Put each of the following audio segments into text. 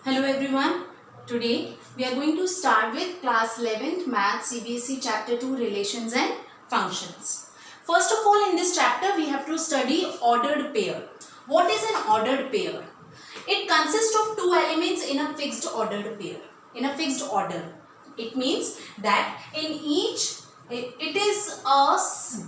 Hello everyone. Today we are going to start with class 11th Math CBSE chapter 2 Relations and Functions. First of all, in this chapter we have to study ordered pair. What is an ordered pair? It consists of two elements in a fixed ordered pair. In a fixed order. It means that in each it is a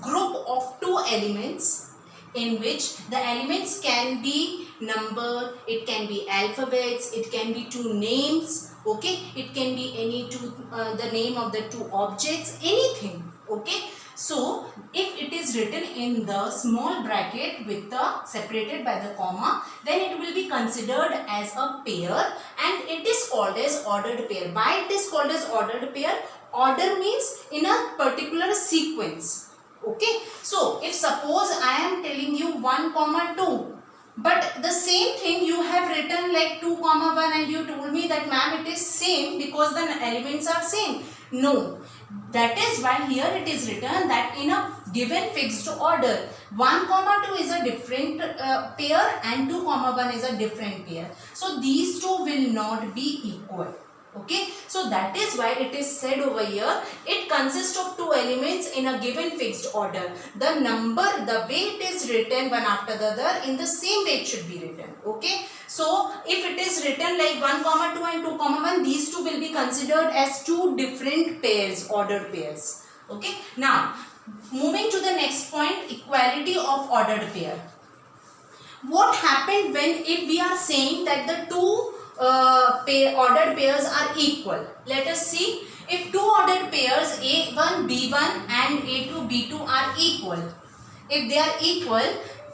group of two elements in which the elements can be number, it can be alphabets, it can be two names, okay, it can be any two the name of the two objects, anything, okay. So if it is written in the small bracket with the separated by the comma, then it will be considered as a pair and it is called as ordered pair. Why it is called as ordered pair? Order means in a particular sequence. Okay, so if suppose I am telling you 1 comma 2, but the same thing you have written like 2 comma 1 and you told me that ma'am it is same because the elements are same. No, that is why here it is written that in a given fixed order 1 comma 2 is a different pair and 2 comma 1 is a different pair. So these two will not be equal. Okay, so that is why it is said over here, it consists of two elements in a given fixed order. The number, the way it is written one after the other, in the same way it should be written. Okay, so if it is written like 1 comma 2 and 2 comma 1, these two will be considered as two different pairs, ordered pairs. Okay, now moving to the next point, equality of ordered pair. What happened when if we are saying that the two ordered pairs are equal? Let us see. If two ordered pairs A1 B1 and A2 B2 are equal, if they are equal,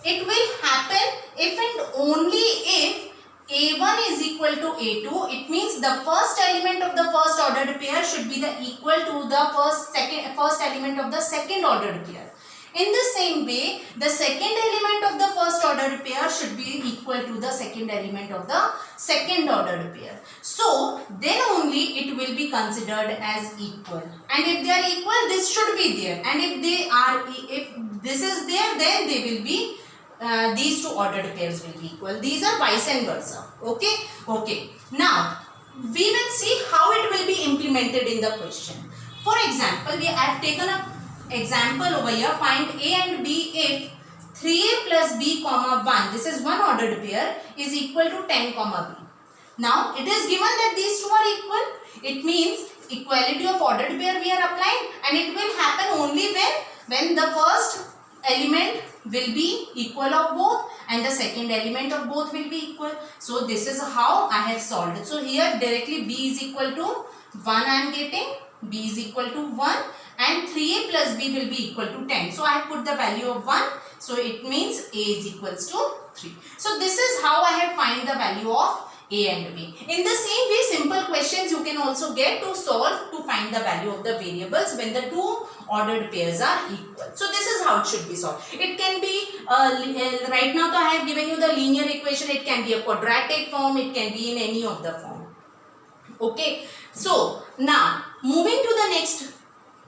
it will happen if and only if A1 is equal to A2. It means the first element of the first ordered pair should be the equal to the first element of the second ordered pair. In the same way, the second element of the first ordered pair should be equal to the second element of the second ordered pair. So, then only it will be considered as equal. And if they are equal, this should be there. And if this is there, then they will be, these two ordered pairs will be equal. These are vice and versa. Okay? Okay. Now, we will see how it will be implemented in the question. For example, I have taken a example over here. Find A and B if 3A plus B comma 1, this is one ordered pair, is equal to 10 comma B. Now it is given that these two are equal. It means equality of ordered pair we are applying, and it will happen only when the first element will be equal of both and the second element of both will be equal. So this is how I have solved it. So here directly B is equal to 1 I am getting, B is equal to 1 and 3A plus B will be equal to 10. So I have put the value of 1. So it means A is equals to 3. So this is how I have find the value of A and B. In the same way, simple questions you can also get to solve to find the value of the variables when the two ordered pairs are equal. So this is how it should be solved. It can be, right now I have given you the linear equation. It can be a quadratic form. It can be in any of the form. Okay. So now moving to the next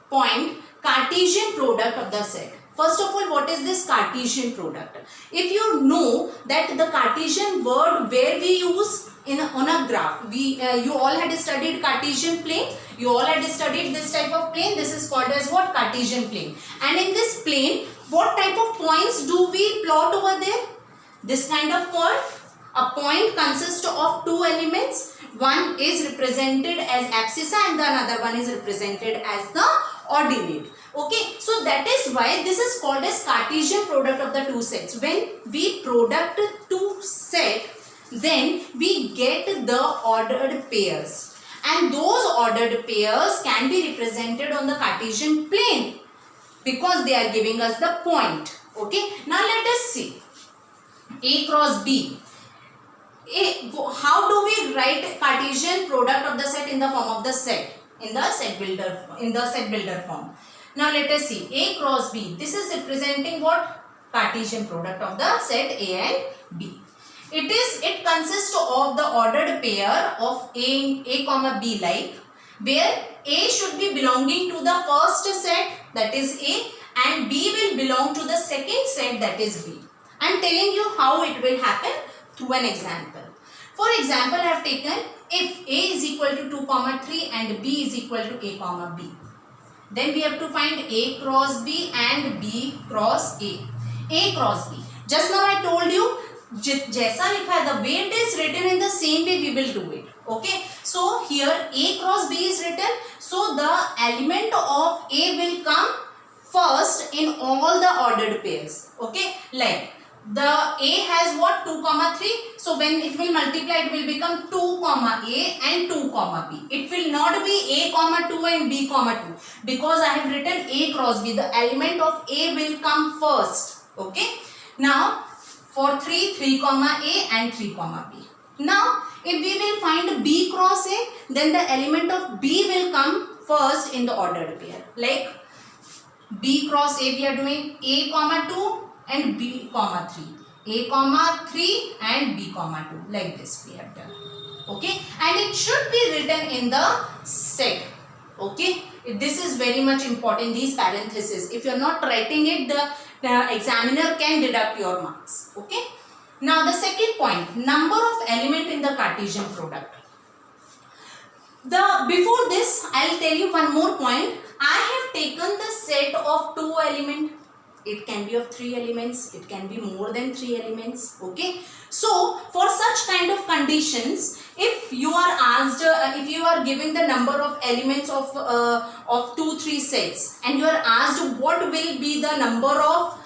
point, Cartesian product of the set. First of all, what is this Cartesian product? If you know that the Cartesian word where we use on a graph, you all had studied Cartesian plane. You all had studied this type of plane. This is called as what? Cartesian plane. And in this plane, what type of points do we plot over there? This kind of point. A point consists of two elements. One is represented as abscissa and the another one is represented as the ordinate. Okay, so that is why this is called as Cartesian product of the two sets. When we product two sets, then we get the ordered pairs, and those ordered pairs can be represented on the Cartesian plane because they are giving us the point. Okay, now let us see A cross B. How do we write Cartesian product of the set in the form of the set? In the set builder form. Now let us see A cross B. This is representing what? Cartesian product of the set A and B. It consists of the ordered pair of A comma B, like where A should be belonging to the first set, that is A, and B will belong to the second set, that is B. I am telling you how it will happen through an example. For example, I have taken if A is equal to 2 comma 3 and B is equal to A comma B. Then we have to find A cross B and B cross A. A cross B. Just now I told you, जैसा लिखा है, the way it is written in the same way we will do it. Okay. So here A cross B is written. So the element of A will come first in all the ordered pairs. Okay. Like the A has what? 2 comma 3. So when it will multiply, it will become 2 comma A and 2 comma B. It will not be A comma 2 and B comma 2, because I have written A cross B. The element of A will come first. Okay. Now for 3 comma A and 3 comma B. Now if we will find B cross A, then the element of B will come first in the ordered pair. Like B cross A, we are doing A comma 2 and B comma 3. A comma 3 and B comma 2. Like this we have done. Okay. And it should be written in the set. Okay. This is very much important, these parentheses. If you are not writing it, the examiner can deduct your marks. Okay. Now the second point, number of element in the Cartesian product. Before this, I will tell you one more point. I have taken the set of 2 elements. It can be of 3 elements. It can be more than 3 elements. Okay. So for such kind of conditions, if you are asked, if you are given the number of elements of 2-3 sets, and you are asked what will be the number of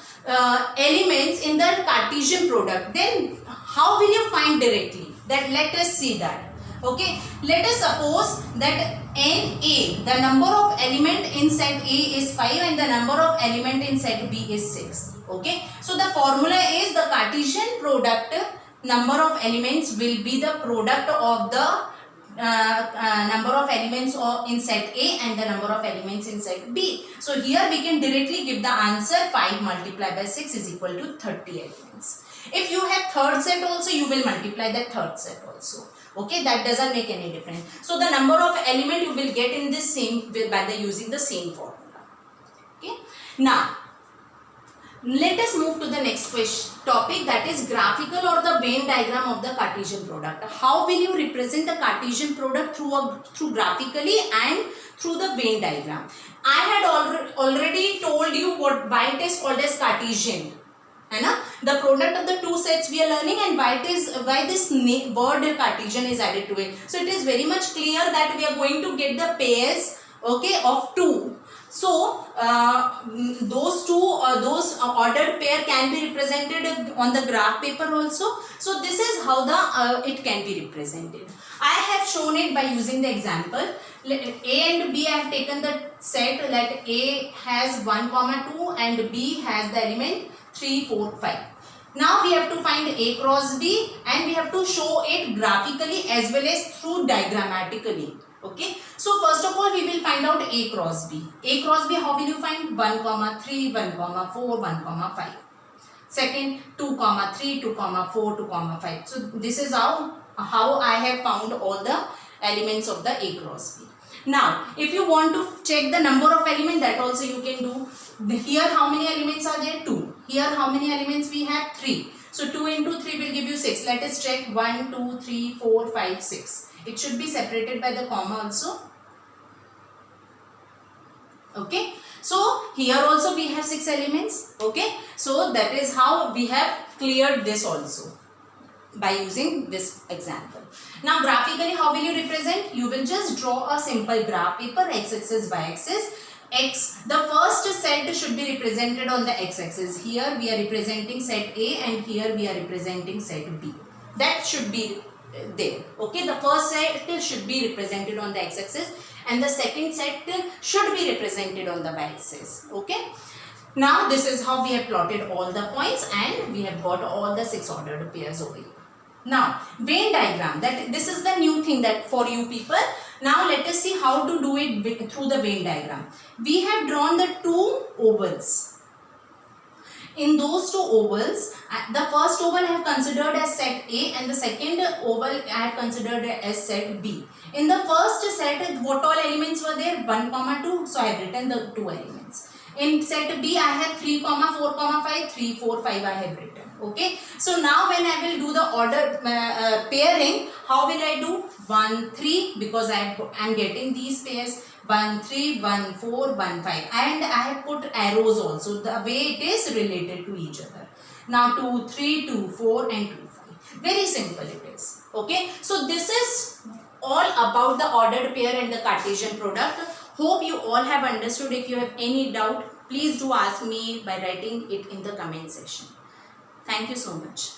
elements in the Cartesian product, then how will you find directly? That let us see that. Okay, let us suppose that NA, the number of element in set A is 5 and the number of element in set B is 6. Okay, so the formula is the Cartesian product number of elements will be the product of the number of elements in set A and the number of elements in set B. So here we can directly give the answer 5 multiplied by 6 is equal to 30 elements. If you have third set also, you will multiply the third set also. Okay, that doesn't make any difference. So the number of element you will get in this same by using the same formula. Okay. Now let us move to the next topic, that is graphical or the Venn diagram of the Cartesian product. How will you represent the Cartesian product through graphically and through the Venn diagram? I had already told you why it is called as Cartesian. The product of the 2 sets we are learning, and why this word Cartesian is added to it. So it is very much clear that we are going to get the pairs, okay, of 2. So those ordered pair can be represented on the graph paper also. So this is how it can be represented. I have shown it by using the example. A and B, I have taken the set that A has 1 comma 2 and B has the element 3, 4, 5. Now we have to find A cross B and we have to show it graphically as well as through diagrammatically. Okay. So first of all, we will find out A cross B. A cross B, how will you find? 1 comma 3, 1 comma 4, 1 comma 5. Second, 2 comma 3, 2 comma 4, 2 comma 5. So this is how I have found all the elements of the A cross B. Now, if you want to check the number of elements, that also you can do. Here how many elements are there? 2. Here how many elements we have? 3. So 2 into 3 will give you 6. Let us check. 1, 2, 3, 4, 5, 6. It should be separated by the comma also. Okay. So here also we have 6 elements. Okay. So that is how we have cleared this also by using this example. Now graphically, how will you represent? You will just draw a simple graph paper, x-axis, y-axis. The first set should be represented on the x-axis. Here we are representing set A and here we are representing set B. That should be there. Okay, the first set should be represented on the x-axis and the second set should be represented on the y-axis. Okay. Now this is how we have plotted all the points and we have got all the 6 ordered pairs over here. Now Venn diagram, this is the new thing that for you people. Now let us see how to do it through the Venn diagram. We have drawn the 2 ovals. In those 2 ovals, the first oval I have considered as set A and the second oval I have considered as set B. In the first set, what all elements were there? 1 comma 2. So I have written the 2 elements. In set B, I have 3, 4, 5, 3, 4, 5 I have written. Okay. So now when I will do the order pairing, how will I do? 1, 3, because I am getting these pairs. 1, 3, 1, 4, 1, 5. And I have put arrows also, the way it is related to each other. Now 2, 3, 2, 4 and 2, 5. Very simple it is. Okay. So this is all about the ordered pair and the Cartesian product. Hope you all have understood. If you have any doubt, please do ask me by writing it in the comment section. Thank you so much.